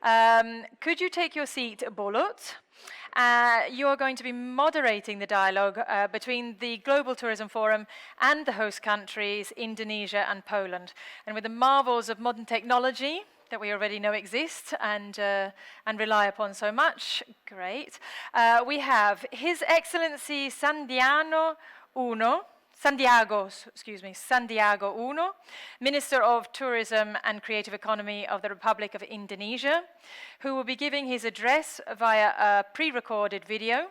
Could you take your seat, Bulut? You are going to be moderating the dialogue between the Global Tourism Forum and the host countries, Indonesia and Poland. And with the marvels of modern technology that we already know exist and rely upon so much, great. We have His Excellency Sandiago Uno, Minister of Tourism and Creative Economy of the Republic of Indonesia, who will be giving his address via a pre-recorded video.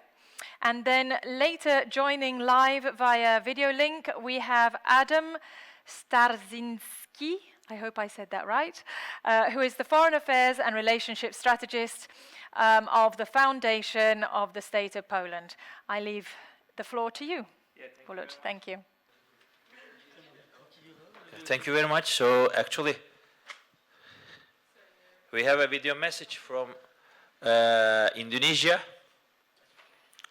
And then later joining live via video link, we have Adam Starzyński, I hope I said that right, who is the Foreign Affairs and Relationship Strategist of the Foundation of the State of Poland. I leave the floor to you. Bulut, thank you. Thank you very much. So actually, we have a video message from Indonesia.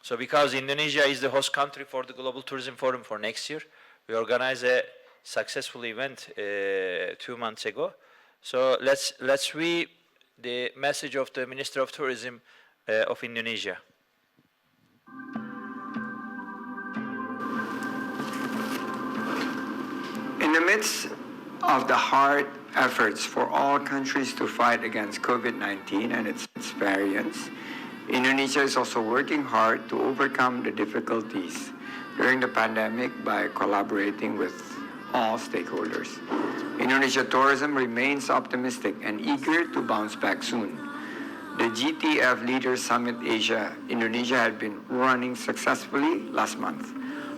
So because Indonesia is the host country for the Global Tourism Forum for next year, we organized a successful event 2 months ago. So let's read the message of the Minister of Tourism of Indonesia. In the midst of the hard efforts for all countries to fight against COVID-19 and its variants, Indonesia is also working hard to overcome the difficulties during the pandemic by collaborating with all stakeholders. Indonesia tourism remains optimistic and eager to bounce back soon. The GTF Leaders Summit Asia Indonesia had been running successfully last month,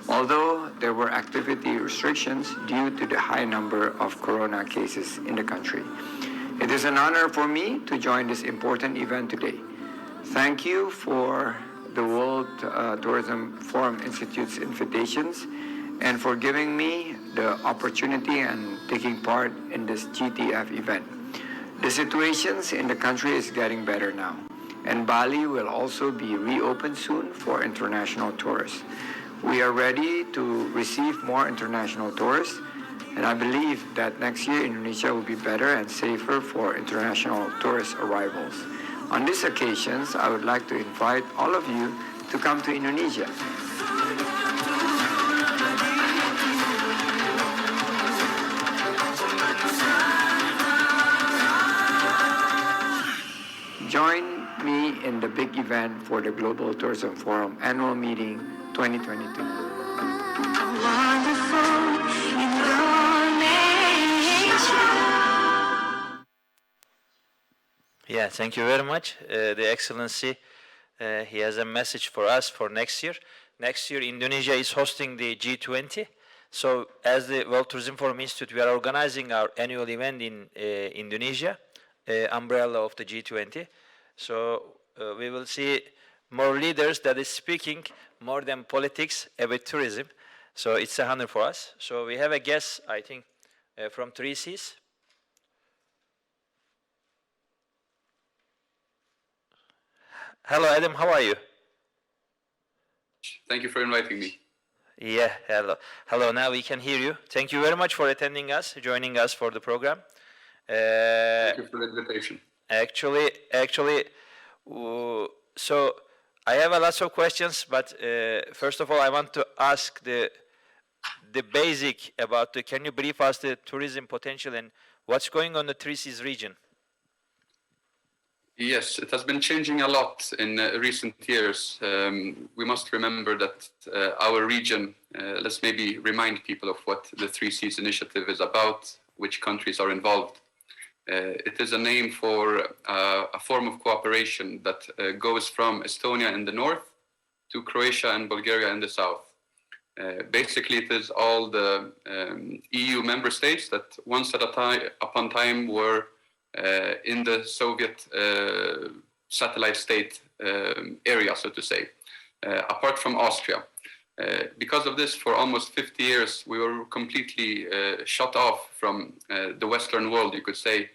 although there were activity restrictions due to the high number of corona cases in the country. It is an honor for me to join this important event today. Thank you for the World Tourism Forum Institute's invitations and for giving me the opportunity and taking part in this GTF event. The situations in the country is getting better now, and Bali will also be reopened soon for international tourists. We are ready to receive more international tourists, and I believe that next year Indonesia will be better and safer for international tourist arrivals. On these occasions, I would like to invite all of you to come to Indonesia. Join me in the big event for the Global Tourism Forum Annual Meeting 2022. Yeah, thank you very much, the Excellency. He has a message for us for next year. Next year, Indonesia is hosting the G20. So as the World Tourism Forum Institute, we are organizing our annual event in Indonesia, umbrella of the G20. So we will see more leaders that is speaking more than politics about tourism. So it's an honor for us. So we have a guest, I think, from 3Cs. Hello, Adam, how are you? Thank you for inviting me. Yeah, hello. Hello, now we can hear you. Thank you very much for attending us, joining us for the program. Thank you for the invitation. Actually, so I have a lot of questions, but first of all, I want to ask the basic about can you brief us the tourism potential and what's going on in the 3Cs region? Yes, it has been changing a lot in recent years. We must remember that our region, let's maybe remind people of what the 3Cs initiative is about, which countries are involved. It is a name for a form of cooperation that goes from Estonia in the north to Croatia and Bulgaria in the south. Basically, it is all the EU member states that once upon time were in the Soviet satellite state area, so to say, apart from Austria. Because of this, for almost 50 years, we were completely shut off from the Western world, you could say.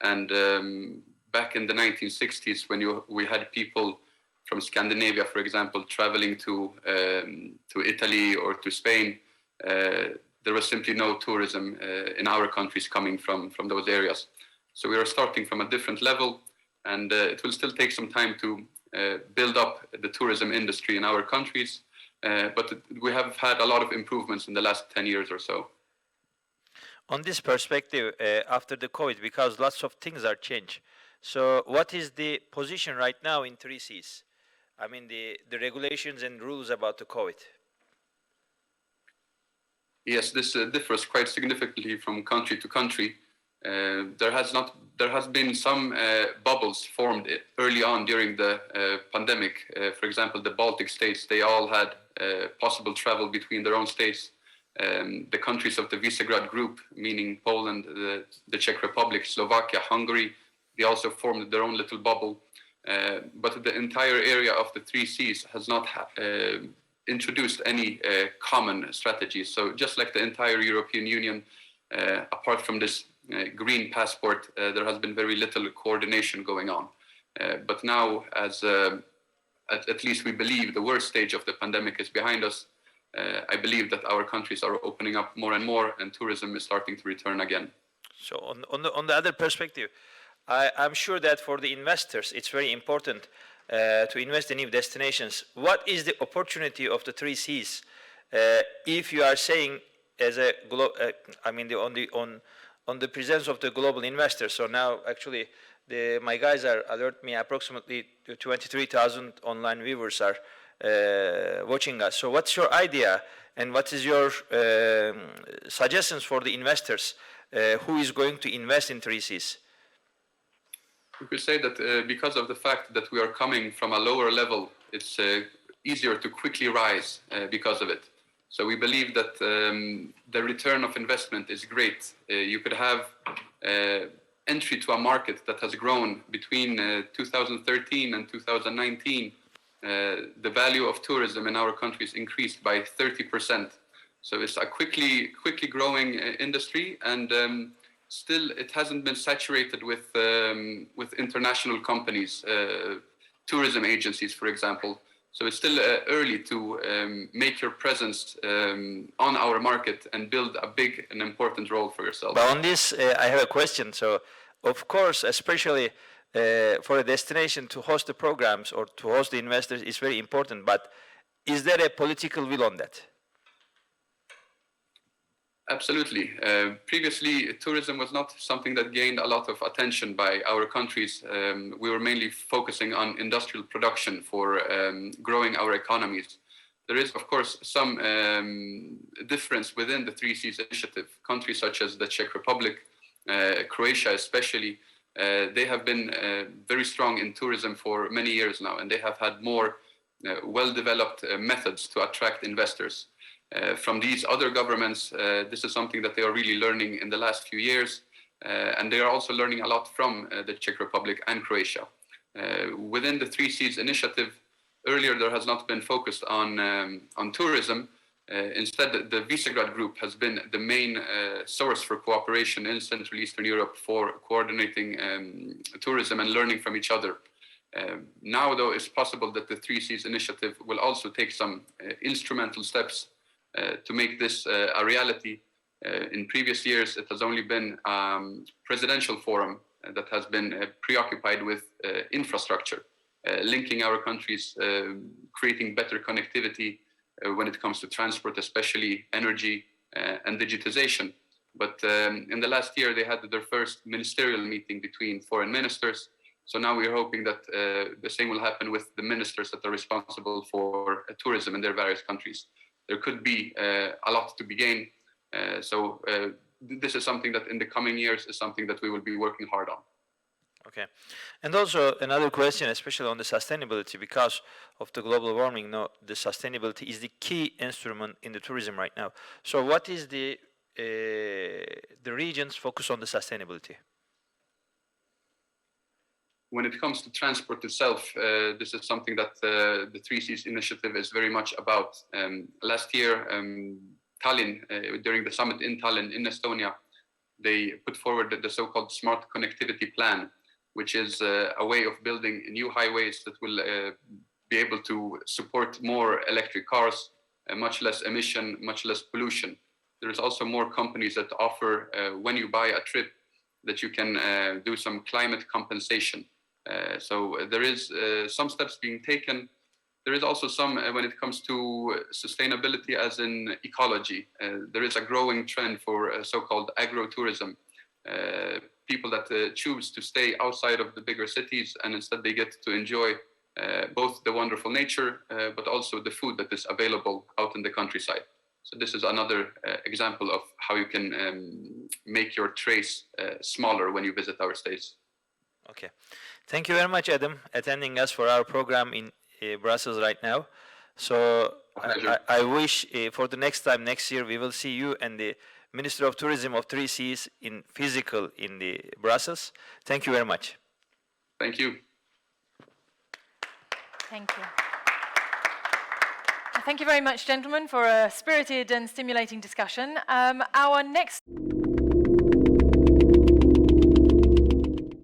And back in the 1960s, when we had people from Scandinavia, for example, traveling to Italy or to Spain, there was simply no tourism in our countries coming from those areas. So we are starting from a different level. and it will still take some time to build up the tourism industry in our countries, but we have had a lot of improvements in the last 10 years or so. On this perspective, after the COVID, because lots of things are changed. So what is the position right now in 3Cs? I mean, the regulations and rules about the COVID. Yes, this differs quite significantly from country to country. There has been some bubbles formed early on during the pandemic. For example, the Baltic states, they all had possible travel between their own states. The countries of the Visegrad group, meaning Poland, the Czech Republic, Slovakia, Hungary, they also formed their own little bubble. But the entire area of the 3Cs has not introduced any common strategies. So just like the entire European Union, apart from this green passport, there has been very little coordination going on. But now, as at least we believe the worst stage of the pandemic is behind us, I believe that our countries are opening up more and more, and tourism is starting to return again. So on the other perspective, I'm sure that for the investors, it's very important to invest in new destinations. What is the opportunity of the 3Cs? If you are saying as a on the presence of the global investors. So now actually my guys are alert me approximately 23,000 online viewers are watching us. So what's your idea and what is your suggestions for the investors who is going to invest in 3Cs? We could say that because of the fact that we are coming from a lower level, it's easier to quickly rise because of it. So we believe that the return of investment is great. You could have entry to a market that has grown between 2013 and 2019. The value of tourism in our countries increased by 30%. So it's a quickly growing industry, and still it hasn't been saturated with international companies, tourism agencies, for example. So it's still early to make your presence on our market and build a big and important role for yourself. But on this, I have a question. So, of course, especially for a destination to host the programs or to host the investors is very important. But is there a political will on that? Absolutely. Previously, tourism was not something that gained a lot of attention by our countries. We were mainly focusing on industrial production for growing our economies. There is, of course, some difference within the 3Cs initiative. Countries such as the Czech Republic, Croatia especially, they have been very strong in tourism for many years now, and they have had more well-developed methods to attract investors. From these other governments, this is something that they are really learning in the last few years, and they are also learning a lot from the Czech Republic and Croatia. Within the 3Cs initiative, earlier there has not been focused on tourism. Instead, the Visegrad group has been the main source for cooperation in Central Eastern Europe for coordinating tourism and learning from each other. Now, though, it's possible that the 3Cs initiative will also take some instrumental steps to make this a reality. In previous years, it has only been a presidential forum that has been preoccupied with infrastructure, linking our countries, creating better connectivity when it comes to transport, especially energy and digitization. But in the last year, they had their first ministerial meeting between foreign ministers. So now we are hoping that the same will happen with the ministers that are responsible for tourism in their various countries. There could be a lot to be gained. So this is something that in the coming years is something that we will be working hard on. Okay. And also another question, especially on the sustainability, because of the global warming, no, the sustainability is the key instrument in the tourism right now. So what is the region's focus on the sustainability? When it comes to transport itself, this is something that the 3Cs initiative is very much about. Last year, Tallinn, during the summit in Tallinn, in Estonia, they put forward the so-called smart connectivity plan, which is a way of building new highways that will be able to support more electric cars, much less emission, much less pollution. There's also more companies that offer, when you buy a trip, that you can do some climate compensation. So there is some steps being taken. There is also some when it comes to sustainability as in ecology. There is a growing trend for so-called agro-tourism. People that choose to stay outside of the bigger cities and instead they get to enjoy both the wonderful nature but also the food that is available out in the countryside. So this is another example of how you can make your trace smaller when you visit our states. Okay. Thank you very much, Adam, attending us for our program in Brussels right now. So I wish for the next time, next year, we will see you and the Minister of Tourism of Three Seas in physical in the Brussels. Thank you very much. Thank you. Thank you. Thank you very much, gentlemen, for a spirited and stimulating discussion. Our next